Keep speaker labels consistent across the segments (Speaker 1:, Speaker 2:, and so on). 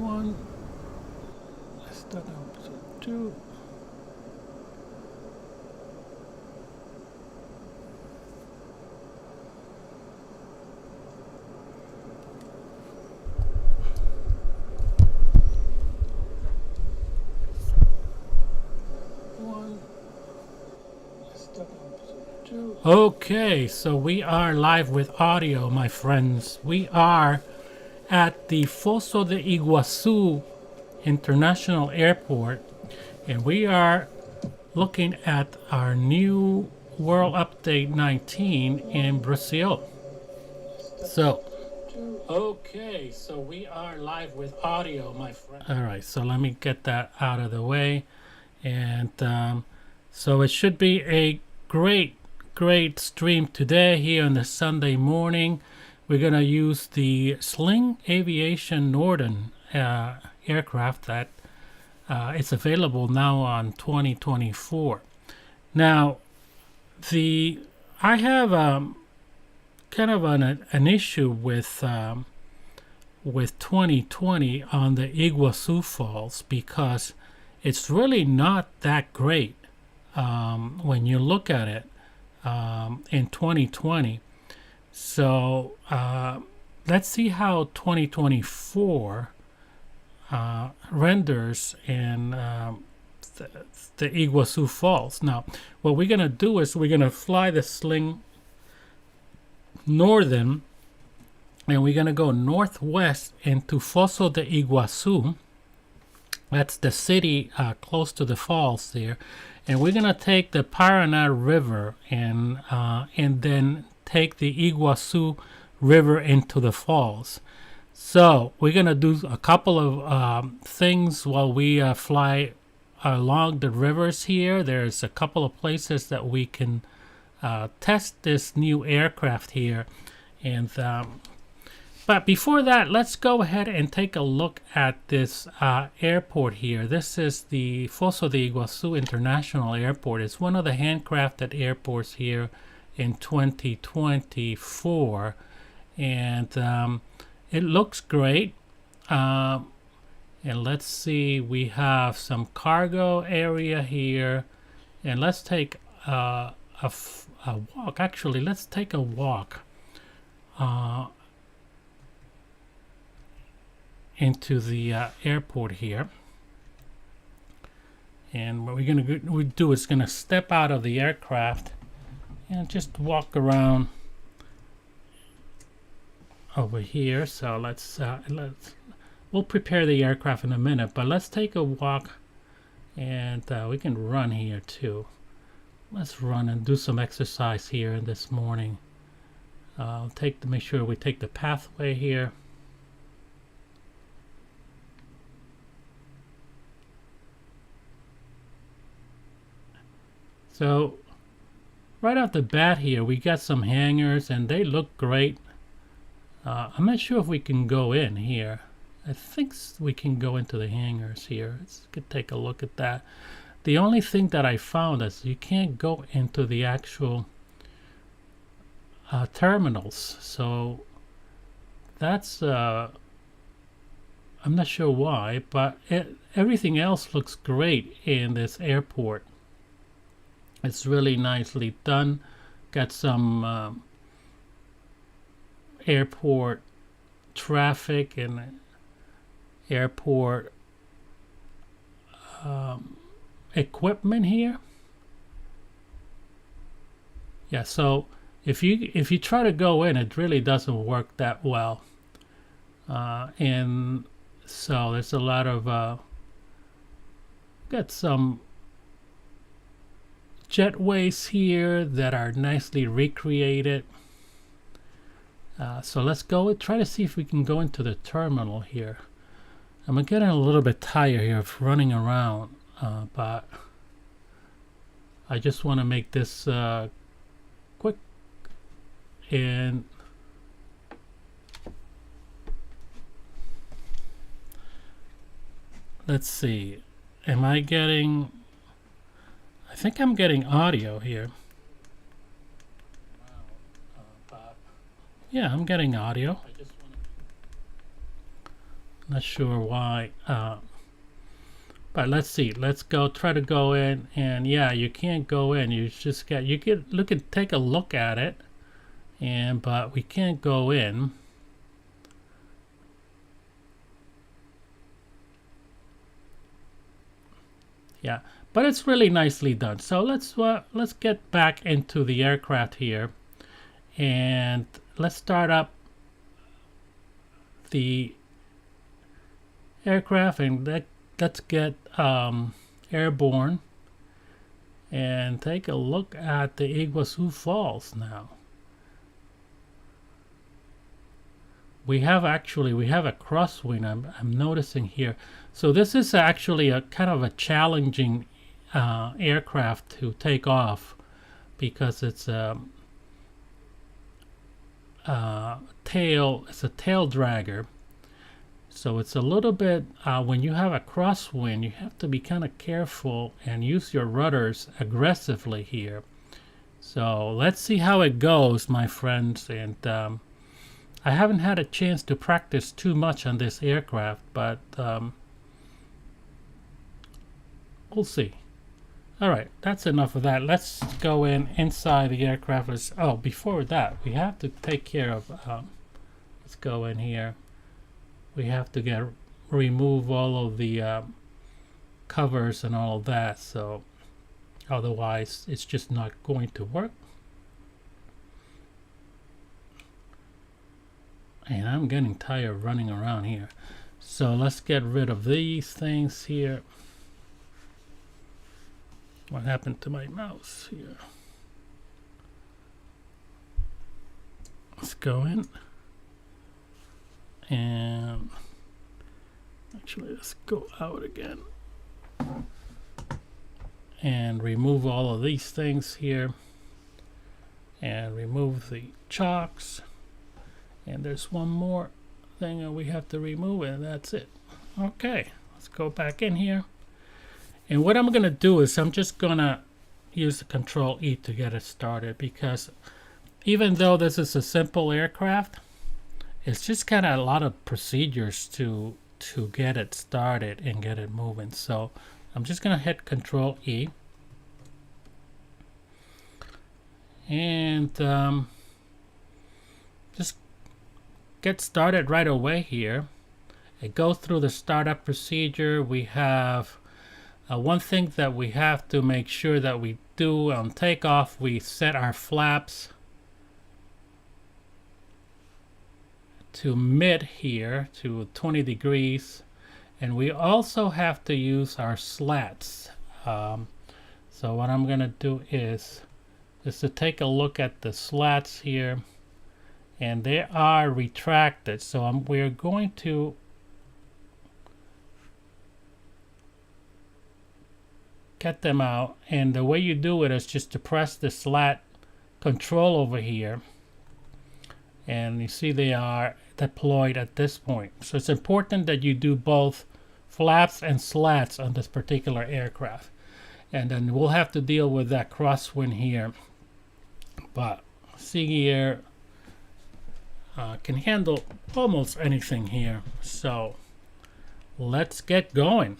Speaker 1: 1. Let's start episode 2. Okay, so we are live with audio, my friends. We are at the Fosso de Iguazu International Airport, and we are looking at our new World Update 19 in Brazil. So, okay, so we are live with audio, my friend. All right, so let me get that out of the way. And so it should be a great stream today here on the Sunday morning. We're going to use the Zlin Avaiation Norden aircraft that it's available now on 2024. Now, I have kind of an issue with 2020 on the Iguazu Falls, because it's really not that great when you look at it in 2020. So let's see how 2024 renders in the Iguazu Falls. Now, what we're going to do is we're going to fly the Zlin Norden, and we're going to go northwest into Fosso de Iguazu. That's the city close to the falls there. And we're going to take the Paraná River and then take the Iguazu River into the falls. So we're going to do a couple of things while we fly along the rivers here. There's a couple of places that we can test this new aircraft here. And but before that, let's go ahead and take a look at this airport here. This is the Fosso de Iguazu International Airport. It's one of the handcrafted airports here in 2024. And it looks great. And let's see, we have some cargo area here. And let's take a walk. Actually, let's take a walk into the airport here. And what we're going to do is going to step out of the aircraft and just walk around over here. So let's we'll prepare the aircraft in a minute, but let's take a walk, and we can run here too. Let's run and do some exercise here this morning. Make sure we take the pathway here. So right off the bat here, we got some hangars, and they look great. I'm not sure if we can go in here. I think we can go into the hangars here. Let's take a look at that. The only thing that I found is you can't go into the actual terminals. So that's I'm not sure why, but everything else looks great in this airport. It's really nicely done. Got some airport traffic and airport equipment here. Yeah, so if you try to go in, it really doesn't work that well. And so there's a lot of got some jetways here that are nicely recreated. So let's try to see if we can go into the terminal here. I'm getting a little bit tired here of running around, but I just want to make this quick. And let's see, am I getting... I think I'm getting audio here. Yeah, I'm getting audio. Not sure why. But let's see. Let's go. Try to go in, and yeah, you can't go in. You just get. You get. Look at. Take a look at it, and but we can't go in. Yeah, but it's really nicely done. So let's get back into the aircraft here, and let's start up the aircraft, and let's get airborne and take a look at the Iguazu Falls now. We have a crosswind. I'm noticing here. So this is actually a kind of a challenging aircraft to take off because it's a tail. It's a tail dragger. So it's a little bit when you have a crosswind, you have to be kind of careful and use your rudders aggressively here. So let's see how it goes, my friends. And I haven't had a chance to practice too much on this aircraft, but we'll see. All right, that's enough of that. Let's go inside the aircraft. Oh, before that, we have to take care of. Let's go in here. We have to remove all of the covers and all of that. So otherwise, it's just not going to work. And I'm getting tired of running around here. So let's get rid of these things here. What happened to my mouse here? Let's go in. And actually, let's go out again. And remove all of these things here. And remove the chocks. And there's one more thing that we have to remove, and that's it. Okay, let's go back in here. And what I'm going to do is I'm just going to use the Control E to get it started, because even though this is a simple aircraft, it's just kind of a lot of procedures to get it started and get it moving. So I'm just going to hit Control E. And just get started right away here. It goes through the startup procedure. We have one thing that we have to make sure that we do on takeoff, we set our flaps to mid here to 20 degrees, and we also have to use our slats. So what I'm gonna do is to take a look at the slats here, and they are retracted. So we're going to get them out, and the way you do it is just to press the slat control over here, and you see they are deployed at this point. So it's important that you do both flaps and slats on this particular aircraft, and then we'll have to deal with that crosswind here, but Ziggyair can handle almost anything here. So let's get going.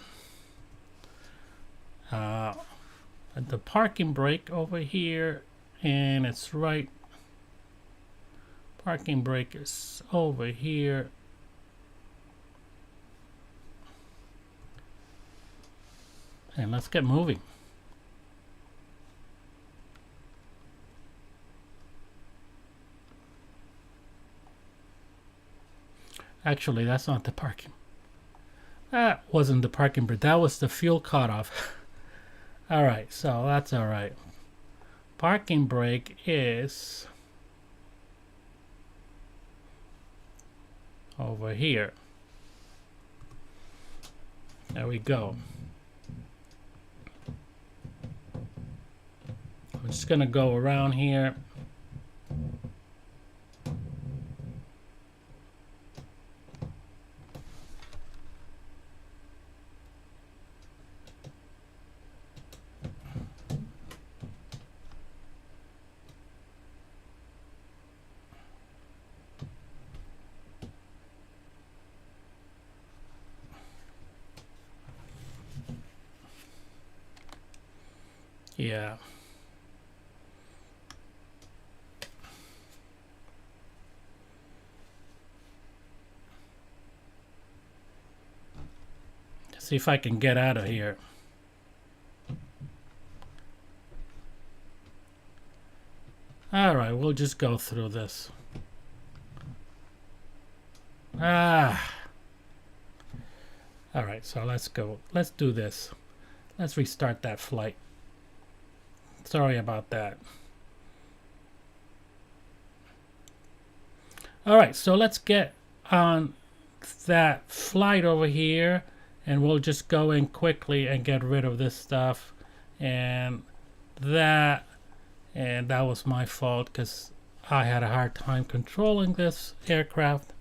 Speaker 1: At the parking brake over here, and it's right. Parking brake is over here. And let's get moving. Actually, that's not the parking. That wasn't the parking brake. That was the fuel cutoff. All right, so that's all right. Parking brake is over here. There we go. I'm just gonna go around here. Yeah. See if I can get out of here. Alright, we'll just go through this. Alright, so let's go. Let's do this. Let's restart that flight. Sorry about that. Alright, so let's get on that flight over here, and we'll just go in quickly and get rid of this stuff and that was my fault because I had a hard time controlling this aircraft.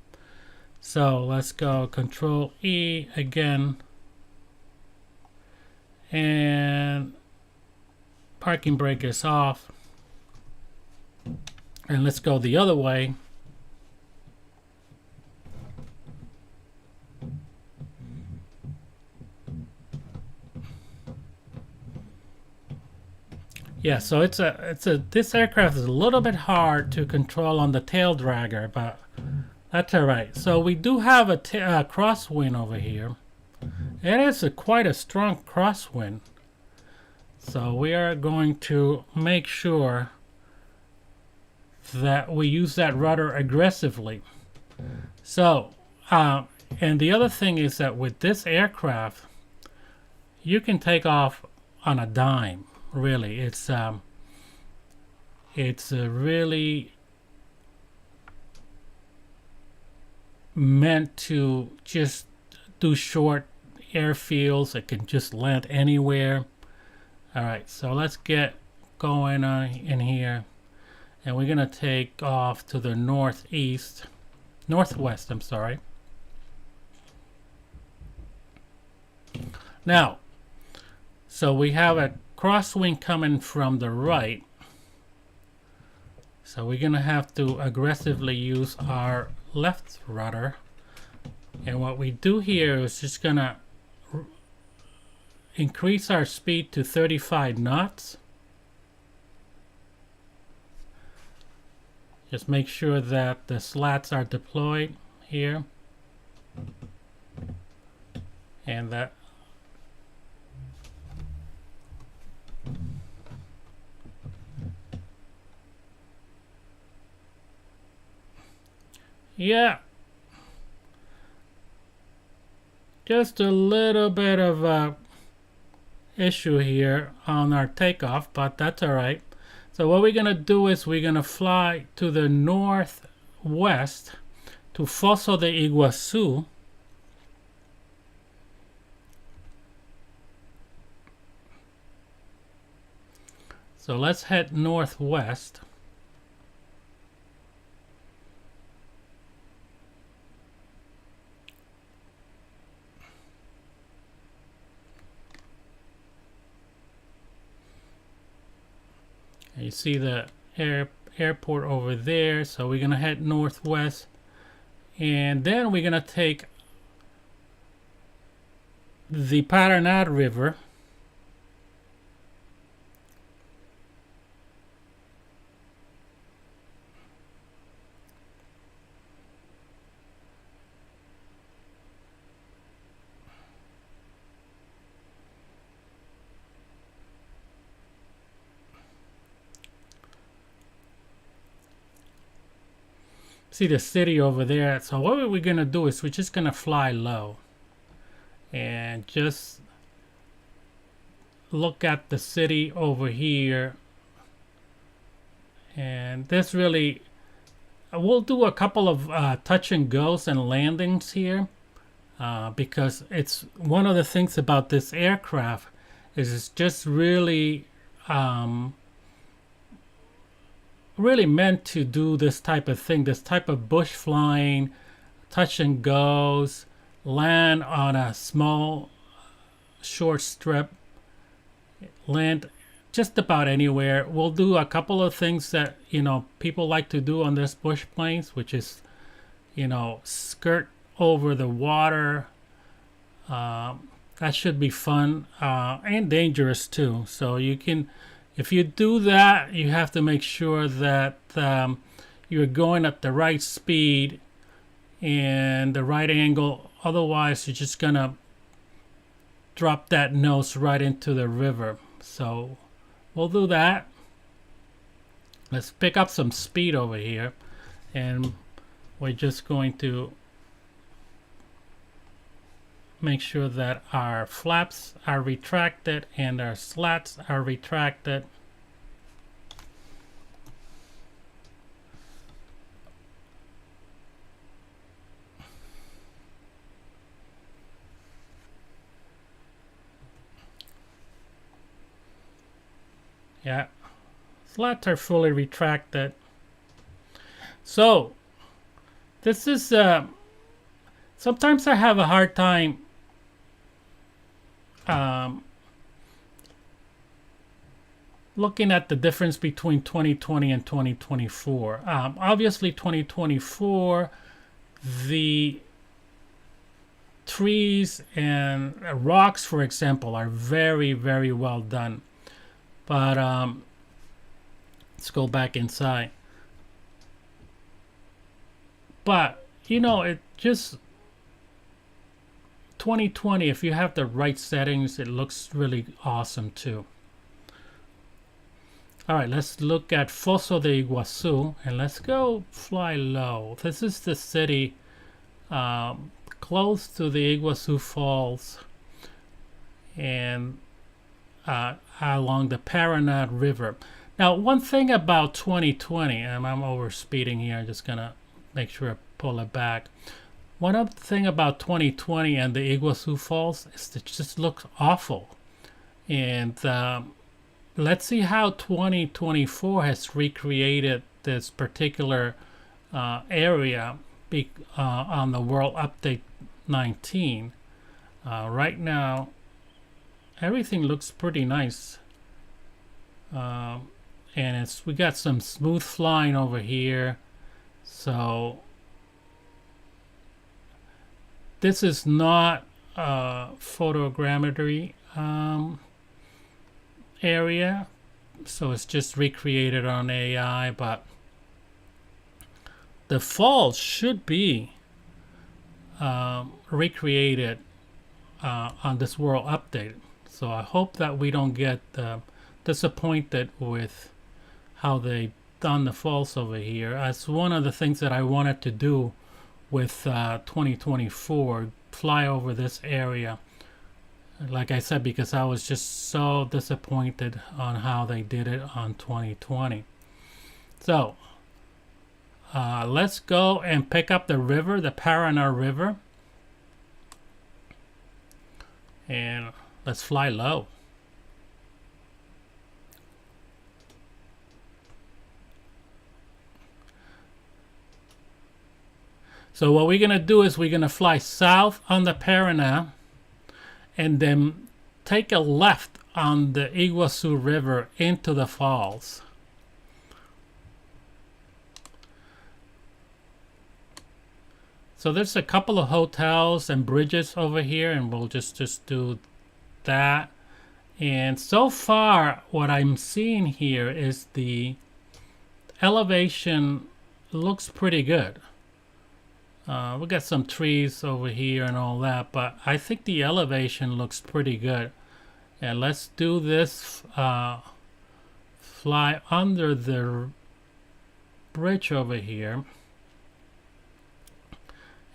Speaker 1: So let's go Control E again, and parking brake is off, and let's go the other way. Yeah, so this aircraft is a little bit hard to control on the tail dragger, but that's all right. So we do have a crosswind over here. It is quite a strong crosswind. So we are going to make sure that we use that rudder aggressively. So, and the other thing is that with this aircraft, you can take off on a dime. Really, it's really meant to just do short airfields. It can just land anywhere. All right, so let's get going on in here, and we're gonna take off to the northwest. I'm sorry. Now, so we have a crosswind coming from the right, so we're gonna have to aggressively use our left rudder, and what we do here is just gonna increase our speed to 35 knots. Just make sure that the slats are deployed here, and that yeah, just a little bit of a issue here on our takeoff, but that's all right. So what we're gonna do is we're gonna fly to the northwest to Fosso de Iguazu. So let's head northwest. You see the airport over there, so we're gonna head northwest, and then we're gonna take the Paraná River, see the city over there. So what we're gonna do is we're just gonna fly low and just look at the city over here, and this really, we'll do a couple of touch and goes and landings here, because it's one of the things about this aircraft is it's just really really meant to do this type of thing, this type of bush flying, touch and goes, land on a small short strip, land just about anywhere. We'll do a couple of things that people like to do on this bush planes, which is skirt over the water, That should be fun and dangerous too. So you can, if you do that, you have to make sure that you're going at the right speed and the right angle. Otherwise, you're just gonna drop that nose right into the river. So we'll do that. Let's pick up some speed over here, and we're just going to make sure that our flaps are retracted and our slats are retracted. Yeah, slats are fully retracted. So this is sometimes I have a hard time looking at the difference between 2020 and 2024. Obviously 2024, the trees and rocks, for example, are very, very well done. But let's go back inside. But you know, it just 2020, if you have the right settings, it looks really awesome too. All right, let's look at Fosso de Iguazu, and let's go fly low. This is the city close to the Iguazu Falls and along the Paraná River. Now, one thing about 2020, and I'm over speeding here, I'm just gonna make sure I pull it back. One other thing about 2020 and the Iguazu Falls is it just looks awful. And let's see how 2024 has recreated this particular area on the World Update 19. Right now, everything looks pretty nice. And we got some smooth flying over here. So this is not a photogrammetry area, so it's just recreated on AI, but the falls should be recreated on this world update. So I hope that we don't get disappointed with how they done the falls over here. That's one of the things that I wanted to do with 2024, fly over this area. Like I said, because I was just so disappointed on how they did it on 2020. So let's go and pick up the river, the Paraná River, and let's fly low. So what we're gonna do is we're gonna fly south on the Paraná and then take a left on the Iguazu River into the falls. So there's a couple of hotels and bridges over here, and we'll just do that. And so far, what I'm seeing here is the elevation looks pretty good. We got some trees over here and all that, but I think the elevation looks pretty good. And let's do this fly under the bridge over here,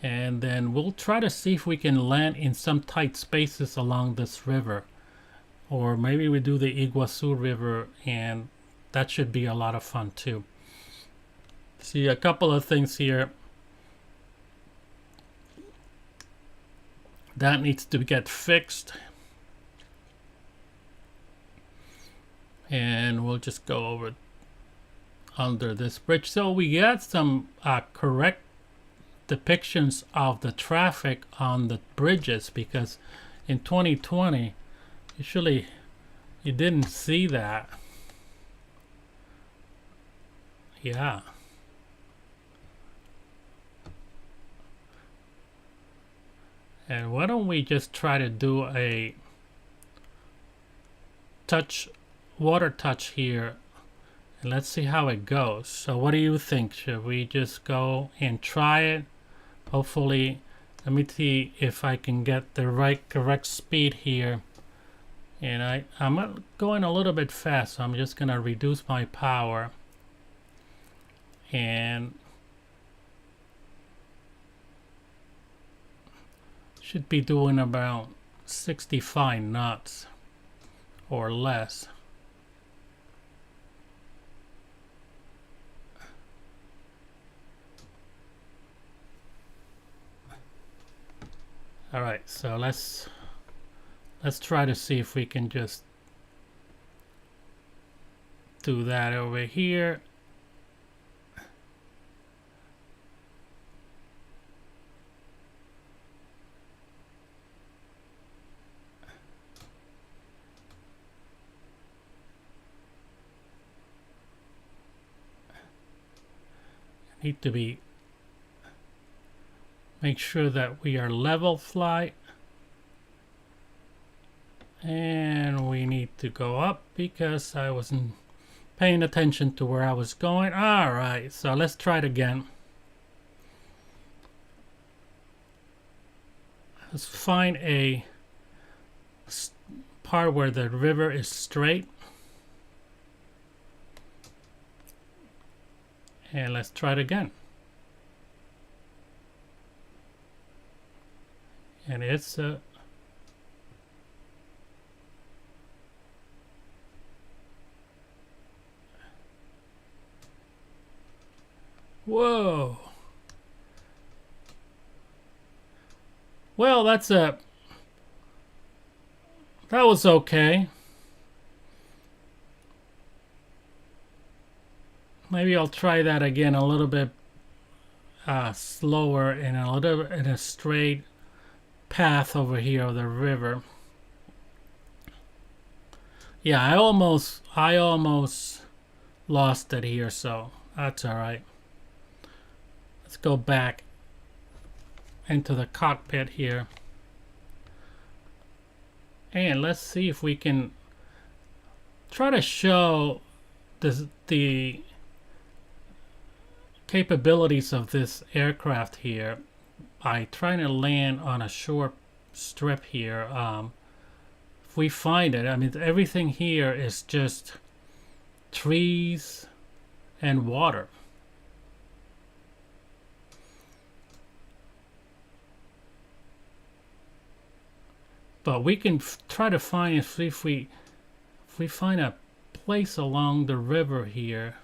Speaker 1: and then we'll try to see if we can land in some tight spaces along this river, or maybe we do the Iguazu River, and that should be a lot of fun too. See a couple of things here that needs to get fixed, and we'll just go over under this bridge. So we got some correct depictions of the traffic on the bridges, because in 2020 usually you didn't see that. Yeah. And why don't we just try to do a water touch here, and let's see how it goes. So what do you think? Should we just go and try it? Hopefully, let me see if I can get the correct speed here. And I'm going a little bit fast, so I'm just gonna reduce my power. And should be doing about 65 knots or less. All right, so let's try to see if we can just do that over here. Need to make sure that we are level flight, and we need to go up because I wasn't paying attention to where I was going. All right, so let's try it again. Let's find a part where the river is straight. And let's try it again. And it's whoa. Well, that was okay. Maybe I'll try that again a little bit slower and in a straight path over here of the river. Yeah, I almost lost it here, so that's all right. Let's go back into the cockpit here, and let's see if we can try to show the capabilities of this aircraft here by trying to land on a short strip here. If we find it, I mean, everything here is just trees and water. But we can try to find, if we find a place along the river here.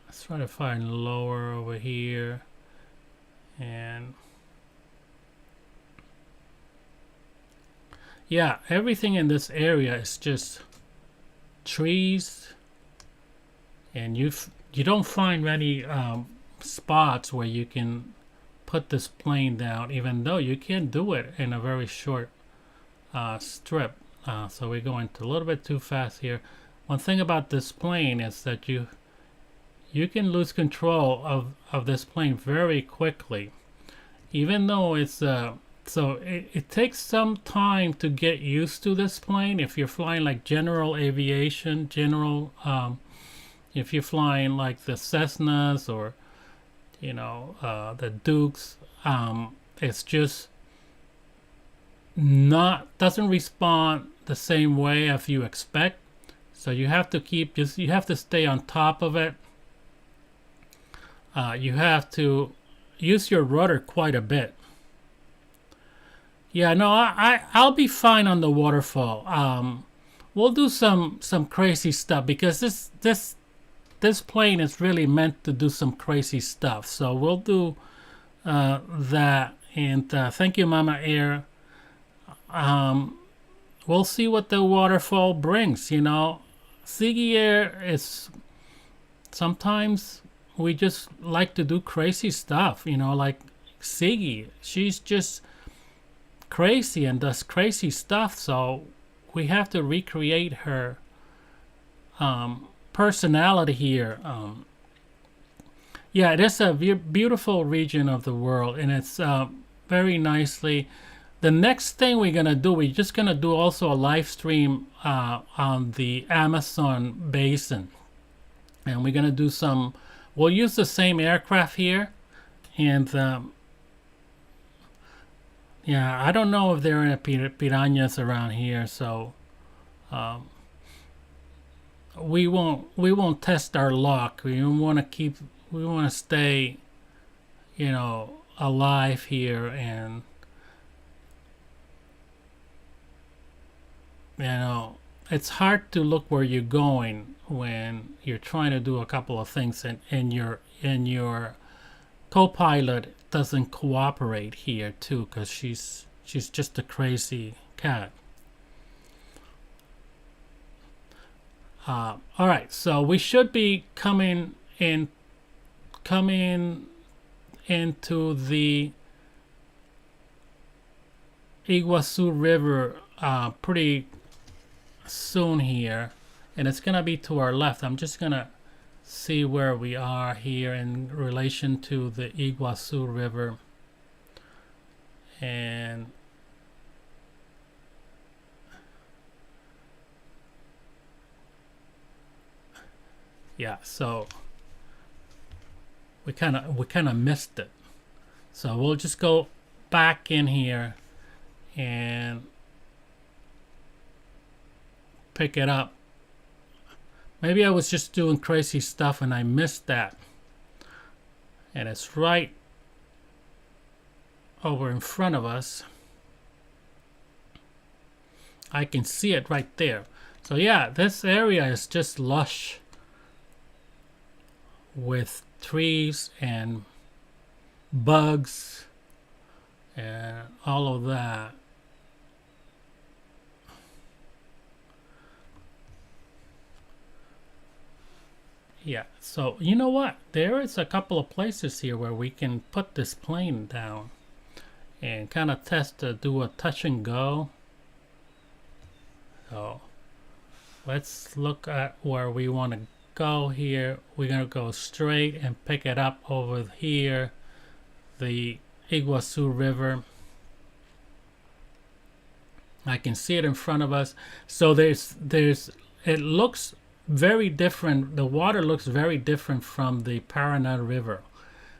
Speaker 1: Let's try to find lower over here, and yeah, everything in this area is just trees, and you don't find many spots where you can put this plane down, even though you can do it in a very short strip. So we're going a little bit too fast here. One thing about this plane is that you can lose control of this plane very quickly, even though it's so it takes some time to get used to this plane. If you're flying like general aviation, if you're flying like the Cessnas or the Dukes, it's just doesn't respond the same way as you expect. So you have to stay on top of it. You have to use your rudder quite a bit. Yeah, no, I'll be fine on the waterfall. We'll do some crazy stuff because this plane is really meant to do some crazy stuff. So we'll do that. And thank you, Mama Air. We'll see what the waterfall brings. Ziggyair is sometimes. We just like to do crazy stuff, like Ziggy. She's just crazy and does crazy stuff, so we have to recreate her personality here. Yeah, it is a beautiful region of the world, and it's very nicely. The next thing we're gonna do, we're just gonna do also a live stream on the Amazon basin, and we're gonna do some. We'll use the same aircraft here, and yeah, I don't know if there are any piranhas around here, so we won't test our luck. We want to keep. We want to stay, alive here, and it's hard to look where you're going when you're trying to do a couple of things, and your co-pilot doesn't cooperate here too, because she's just a crazy cat. All right, so we should be coming into the Iguazu River pretty soon here, and it's gonna be to our left. I'm just gonna see where we are here in relation to the Iguazu River, and yeah, so we kind of missed it. So we'll just go back in here and pick it up. Maybe I was just doing crazy stuff and I missed that. And it's right over in front of us. I can see it right there. So yeah, this area is just lush with trees and bugs and all of that. Yeah, so you know what? There is a couple of places here where we can put this plane down and kind of do a touch and go. So let's look at where we want to go here. We're going to go straight and pick it up over here, the Iguazu River. I can see it in front of us. So it looks very different. The water looks very different from the Paraná River.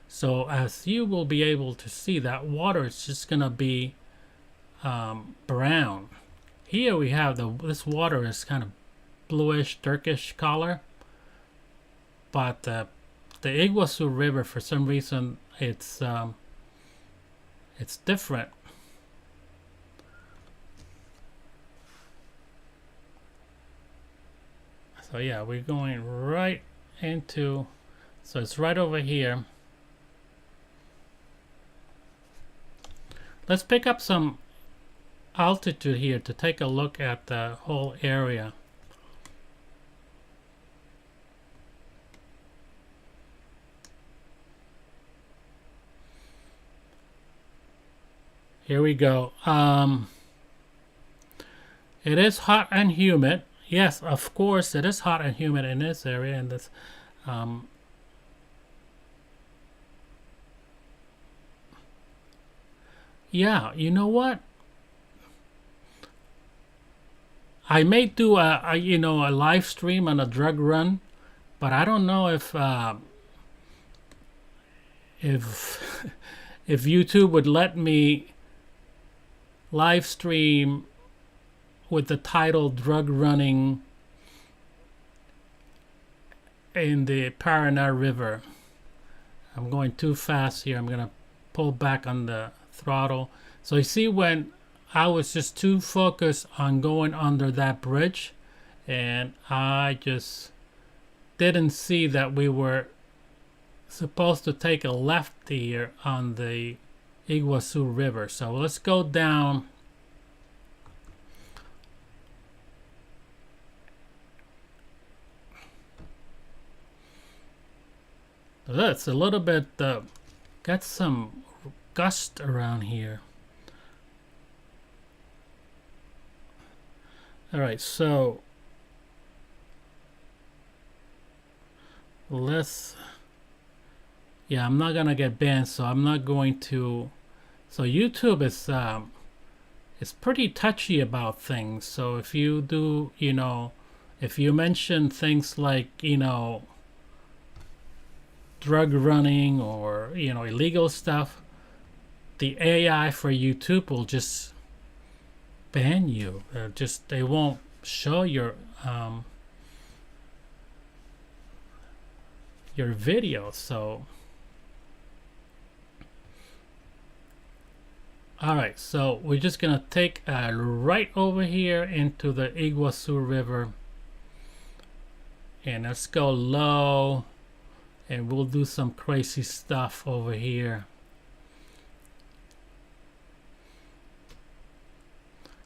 Speaker 1: So as you will be able to see, that water is just going to be brown. Here we have this water is kind of bluish, turkish color. But the Iguazu River, for some reason, it's different. So yeah, we're going right into, so it's right over here. Let's pick up some altitude here to take a look at the whole area. Here we go. It is hot and humid. Yes, of course, it is hot and humid in this area, and this. Yeah, you know what? I may do a live stream on a drug run, but I don't know if if YouTube would let me live stream with the title "Drug Running in the Paraná River." I'm going too fast here. I'm gonna pull back on the throttle. So you see, when I was just too focused on going under that bridge, and I just didn't see that we were supposed to take a left here on the Iguazu River. So let's go down. It's a little bit got some gust around here. All right, so let's Yeah, I'm not gonna get banned, so I'm not going to. So YouTube is pretty touchy about things. So if you do, if you mention things like, drug running or, illegal stuff, the AI for YouTube will just ban you. They won't show your video. So all right, so we're just gonna take right over here into the Iguazu River, and let's go low, and we'll do some crazy stuff over here.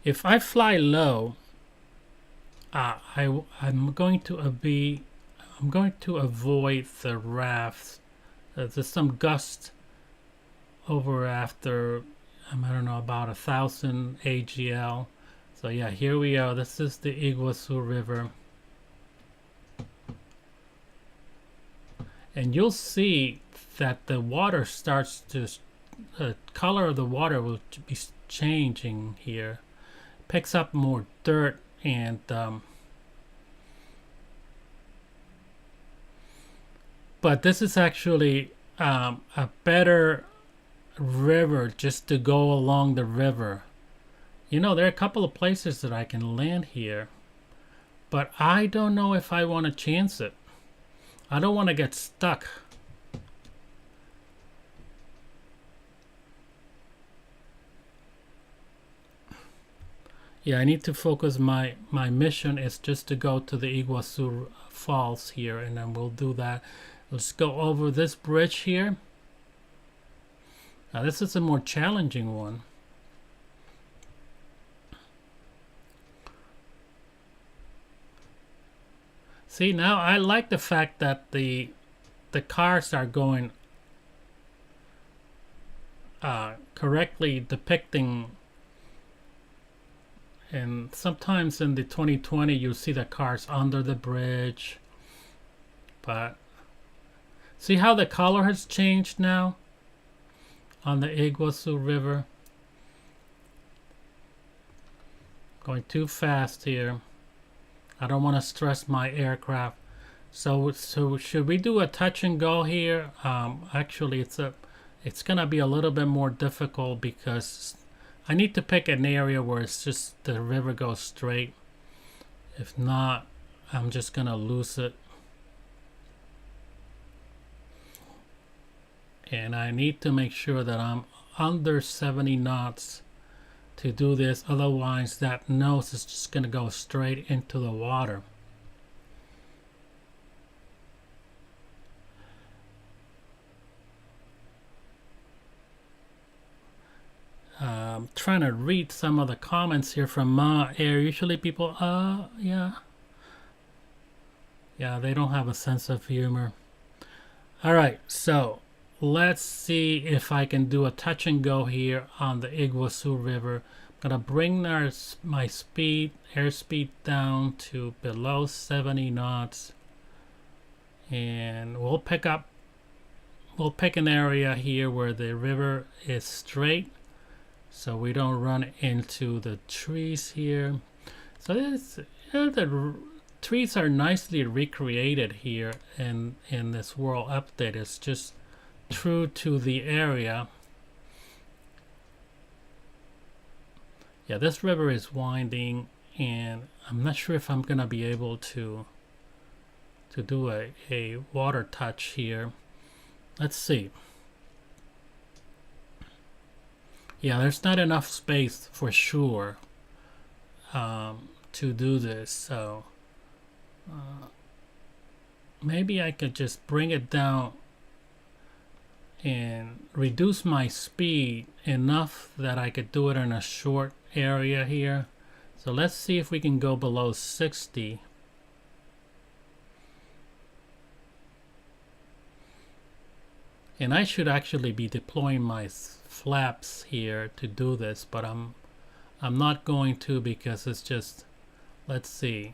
Speaker 1: If I fly low, I'm going to avoid the rafts. There's some gust over after I don't know, about 1,000 AGL. So yeah, here we are. This is the Iguazu River, and you'll see that the water starts to the color of the water will be changing here. Picks up more dirt, and but this is actually a better river just to go along the river. There are a couple of places that I can land here, but I don't know if I want to chance it. I don't want to get stuck. Yeah, I need to focus. My mission is just to go to the Iguazu Falls here, and then we'll do that. Let's go over this bridge here. Now this is a more challenging one. See, now I like the fact that the cars are going correctly depicting, and sometimes in the 2020 you see the cars under the bridge, but see how the color has changed now on the Iguazu River. Going too fast here. I don't want to stress my aircraft. So should we do a touch and go here? Actually, it's gonna be a little bit more difficult because I need to pick an area where it's just the river goes straight. If not, I'm just gonna lose it. And I need to make sure that I'm under 70 knots to do this, otherwise that nose is just going to go straight into the water. I'm trying to read some of the comments here from Ma Air. Usually people, yeah, they don't have a sense of humor. All right, so let's see if I can do a touch and go here on the Iguazu River. I'm gonna bring my airspeed down to below 70 knots, and we'll pick an area here where the river is straight, so we don't run into the trees here. So the trees are nicely recreated here in this world update. It's just true to the area. Yeah, this river is winding, and I'm not sure if I'm gonna be able to do a water touch here. Let's see. Yeah, there's not enough space for sure to do this, so maybe I could just bring it down and reduce my speed enough that I could do it in a short area here. So let's see if we can go below 60. And I should actually be deploying my flaps here to do this, but I'm not going to because it's just, let's see.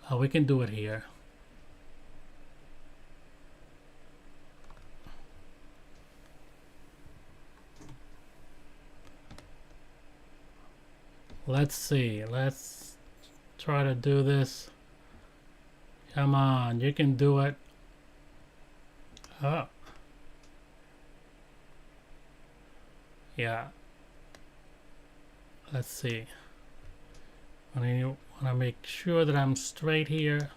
Speaker 1: We can do it here. Let's see. Let's try to do this. Come on, you can do it. Oh. Yeah. Let's see. I want to make sure that I'm straight here.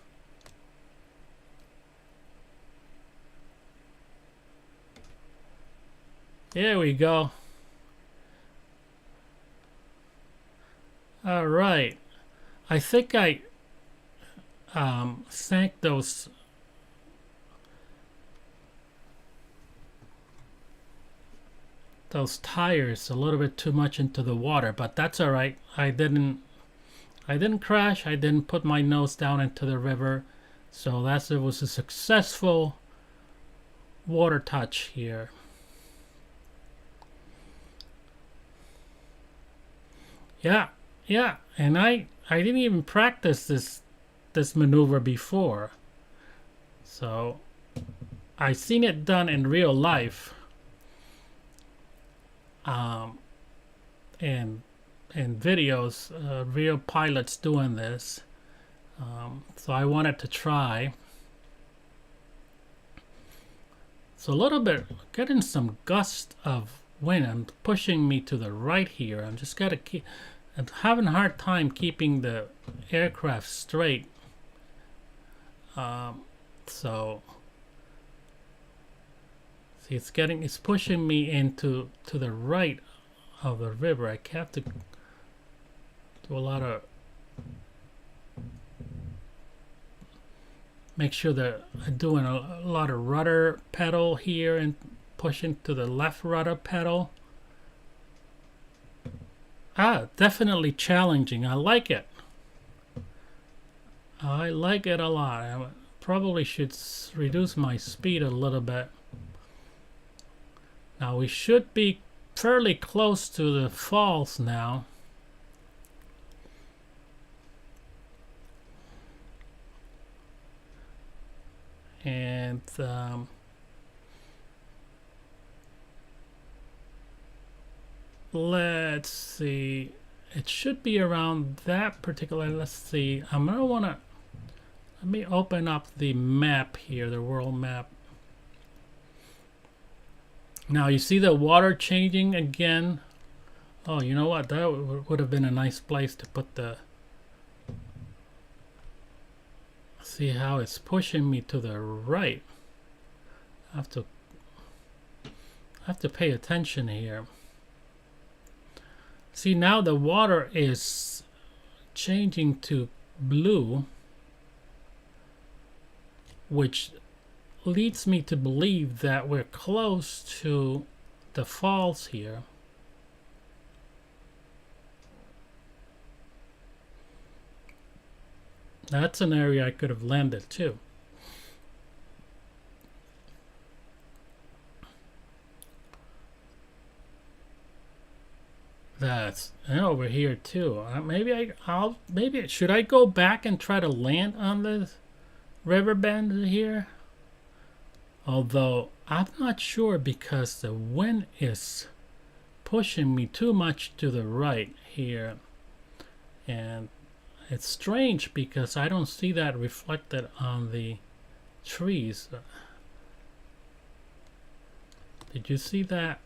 Speaker 1: There we go. All right. I think I sank those tires a little bit too much into the water, but that's all right. I didn't crash. I didn't put my nose down into the river, so it was a successful water touch here. Yeah, and I didn't even practice this maneuver before, so I seen it done in real life, and videos, real pilots doing this. So I wanted to try. So a little bit, getting some gust of wind and pushing me to the right here. I'm just gotta keep. I'm having a hard time keeping the aircraft straight. So see, it's pushing me into the right of the river. I have to do a lot of make sure that I'm doing a lot of rudder pedal here and pushing to the left rudder pedal. Definitely challenging. I like it. I like it a lot. I probably should reduce my speed a little bit. Now we should be fairly close to the falls now. And let's see, it should be around that particular. Let's see, I'm gonna wanna, let me open up the map here, the world map. Now you see the water changing again. Oh, you know what, that would have been a nice place to put the, see how it's pushing me to the right. I have to pay attention here. See, now the water is changing to blue, which leads me to believe that we're close to the falls here. That's an area I could have landed too. That's over here too. Maybe should I go back and try to land on this river bend here? Although I'm not sure because the wind is pushing me too much to the right here, and it's strange because I don't see that reflected on the trees. Did you see that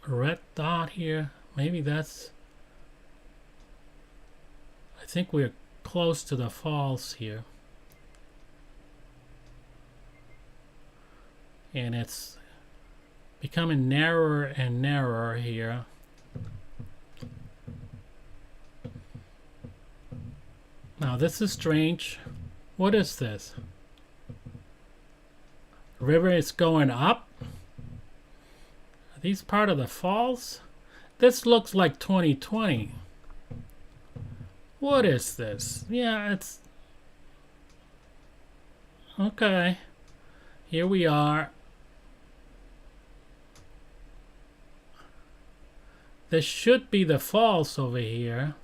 Speaker 1: red dot here? Maybe that's, I think we're close to the falls here, and it's becoming narrower and narrower here. Now this is strange. What is this? The river is going up. Are these part of the falls? This looks like 2020. What is this? Yeah, it's okay. Here we are. This should be the falls over here.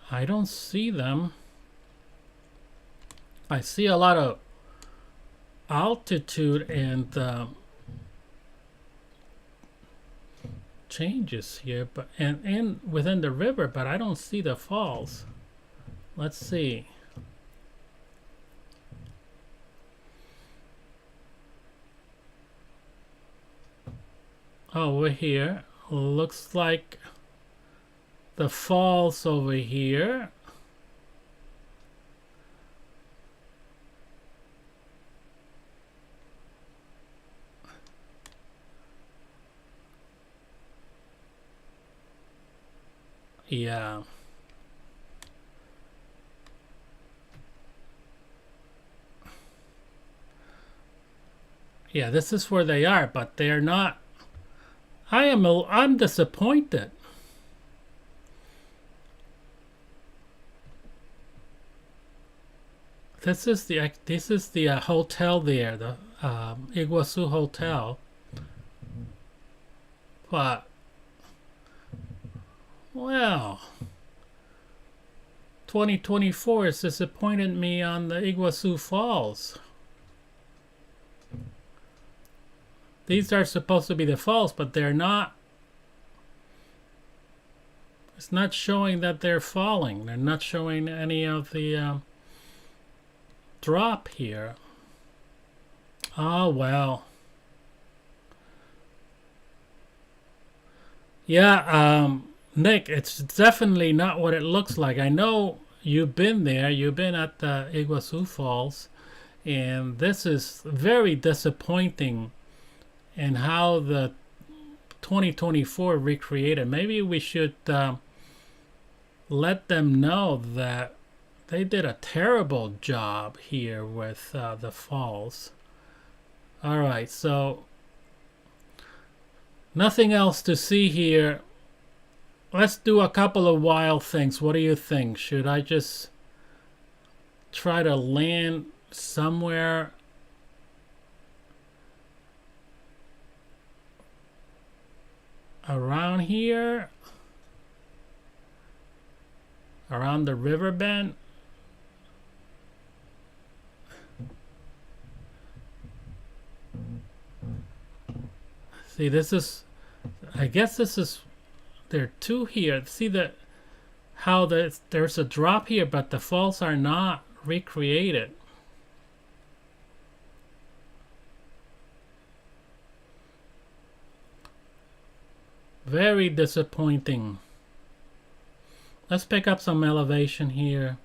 Speaker 1: I don't see them. I see a lot of altitude and changes here, but and within the river, but I don't see the falls. Let's see. Over here, looks like the falls over here. Yeah. Yeah, this is where they are, but they're not. I'm disappointed. This is the hotel there, the Iguazu Hotel. But well, 2024 has disappointed me on the Iguazu Falls. These are supposed to be the falls, but they're not. It's not showing that they're falling. They're not showing any of the drop here. Oh, well. Yeah, Nick, it's definitely not what it looks like. I know you've been there. You've been at the Iguazu Falls. And this is very disappointing in how the 2024 recreated. Maybe we should let them know that they did a terrible job here with the falls. All right, so nothing else to see here. Let's do a couple of wild things. What do you think? Should I just try to land somewhere around here? Around the river bend? See, this is, I guess this is, there are two here. See how there's a drop here, but the falls are not recreated. Very disappointing. Let's pick up some elevation here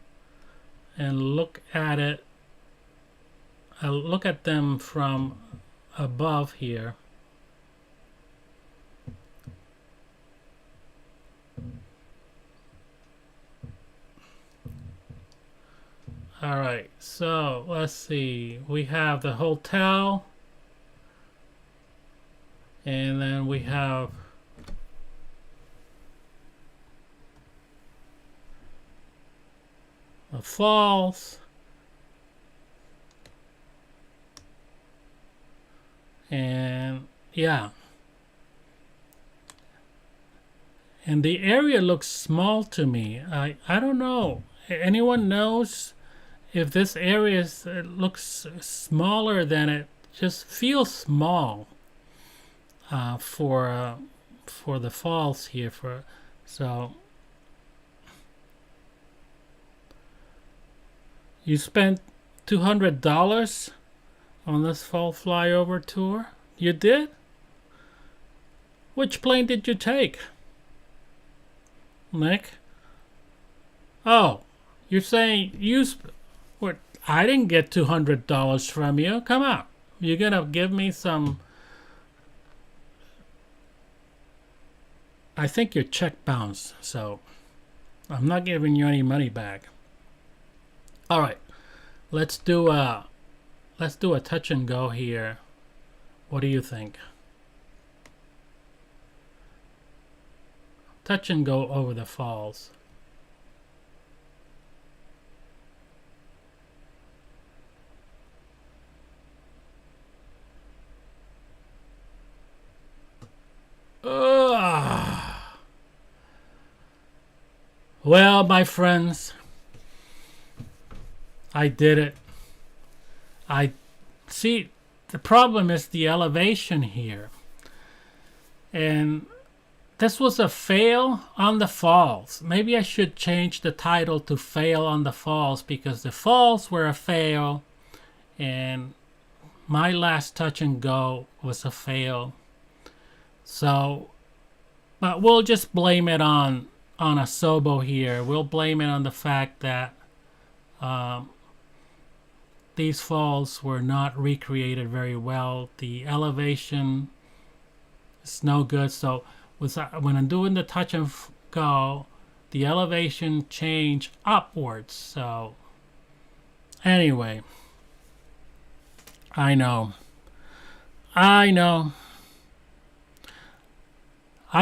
Speaker 1: and look at it. I'll look at them from above here. All right, so let's see. We have the hotel, and then we have the falls, and yeah, and the area looks small to me. I don't know. Anyone knows if this area looks smaller than it just feels small for the falls here. So you spent $200 on this fall flyover tour? You did? Which plane did you take, Nick? Oh, you're saying what? I didn't get $200 from you. Come on, you're gonna give me some? I think your check bounced, so I'm not giving you any money back. All right, let's do a touch and go here. What do you think? Touch and go over the falls. Well, my friends, I did it. I see. The problem is the elevation here, and this was a fail on the falls. Maybe I should change the title to Fail on the Falls, because the falls were a fail and my last touch and go was a fail. So, but we'll just blame it on Asobo here. We'll blame it on the fact that these falls were not recreated very well. The elevation is no good. So when I'm doing the touch and go, the elevation changed upwards. So anyway, I know. I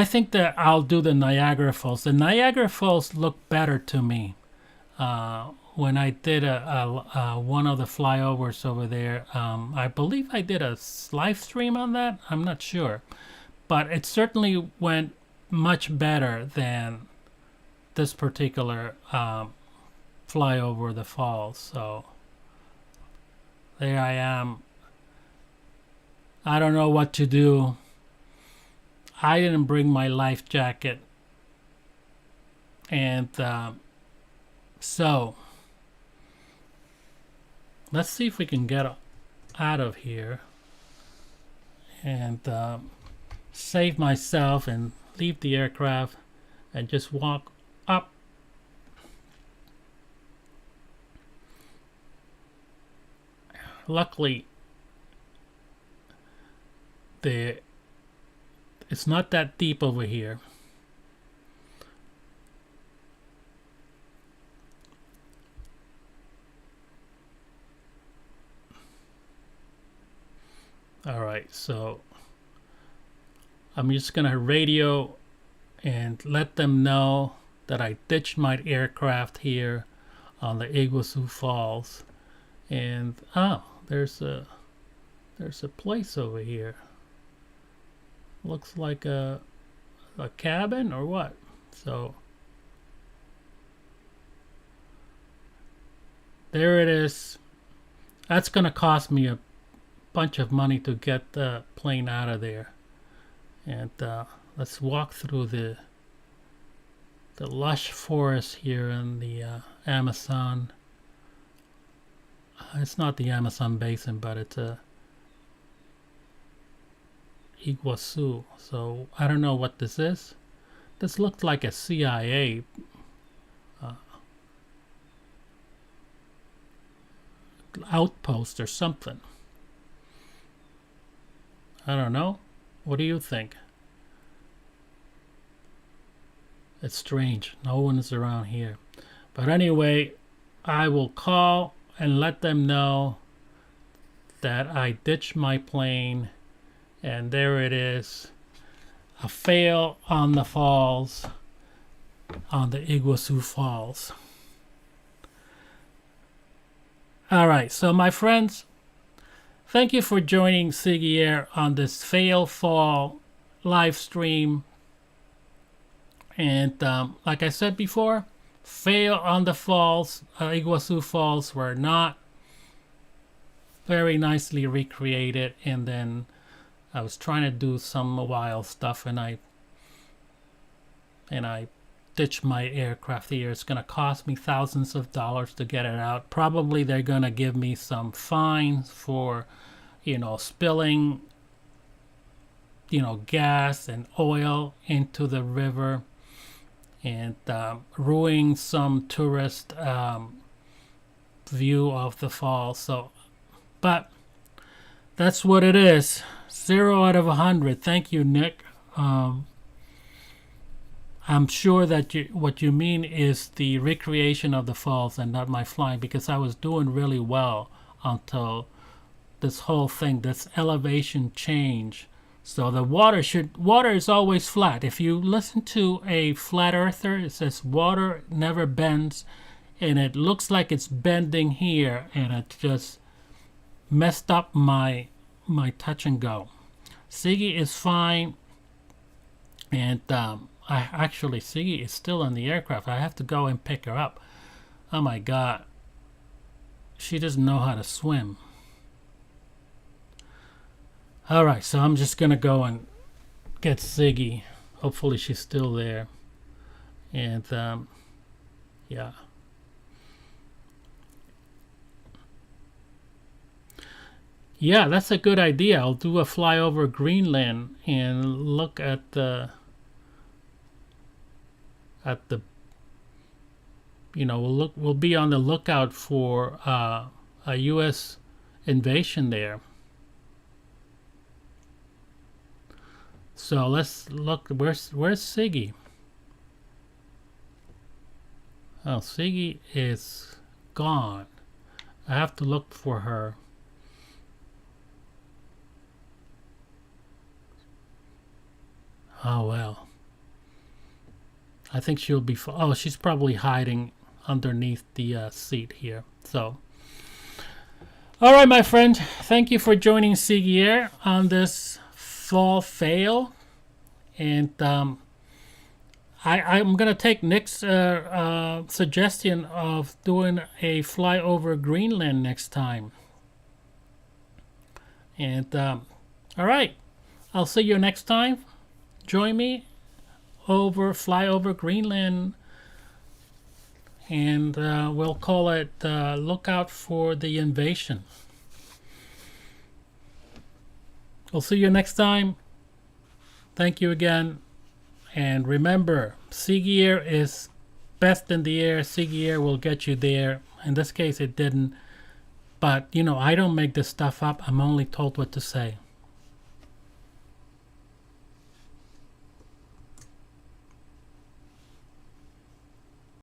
Speaker 1: think that I'll do the Niagara Falls. The Niagara Falls look better to me. When I did one of the flyovers over there, I believe I did a live stream on that. I'm not sure, but it certainly went much better than this particular flyover the falls. So there I am. I don't know what to do. I didn't bring my life jacket, and so let's see if we can get out of here and save myself and leave the aircraft and just walk up. Luckily, it's not that deep over here. Alright, so I'm just gonna radio and let them know that I ditched my aircraft here on the Iguazu Falls. And there's a place over here. Looks like a cabin or what? So there it is. That's gonna cost me a bunch of money to get the plane out of there. And let's walk through the lush forest here in the Amazon. It's not the Amazon basin, but it's a Iguazu. So I don't know what this is. This looks like a CIA outpost or something. I don't know. What do you think? It's strange. No one is around here. But anyway, I will call and let them know that I ditched my plane. And there it is. A fail on the falls. On the Iguazu Falls. Alright, so my friends, thank you for joining Ziggyair on this fail fall live stream. And like I said before, fail on the falls, Iguazu Falls were not very nicely recreated. And then I was trying to do some wild stuff, and I ditched my aircraft here. It's gonna cost me thousands of dollars to get it out. Probably they're gonna give me some fines for, spilling, gas and oil into the river, and ruining some tourist view of the falls. So, but that's what it is. 0 out of 100. Thank you, Nick. I'm sure that what you mean is the recreation of the falls and not my flying, because I was doing really well until this whole thing, this elevation change. So the water is always flat. If you listen to a flat earther, it says water never bends, and it looks like it's bending here, and it just messed up my touch and go. Ziggy is fine, and Ziggy is still in the aircraft. I have to go and pick her up. Oh my god, she doesn't know how to swim. Alright, so I'm just gonna go and get Ziggy. hopefully she's still there. And yeah. Yeah, that's a good idea. I'll do a flyover Greenland and look at the we'll be on the lookout for a US invasion there. So let's look. Where's Siggy? Oh, Siggy is gone. I have to look for her. Oh well. I think she'll be. Oh, she's probably hiding underneath the seat here. So, all right, my friend. Thank you for joining Ziggyair on this fall fail, and I'm gonna take Nick's suggestion of doing a fly over Greenland next time. And all right, I'll see you next time. Join me fly over Greenland, and we'll call it look out for the invasion. We'll see you next time. Thank you again, and remember, Ziggyair is best in the air. Ziggyair will get you there. In this case it didn't, but I don't make this stuff up. I'm only told what to say.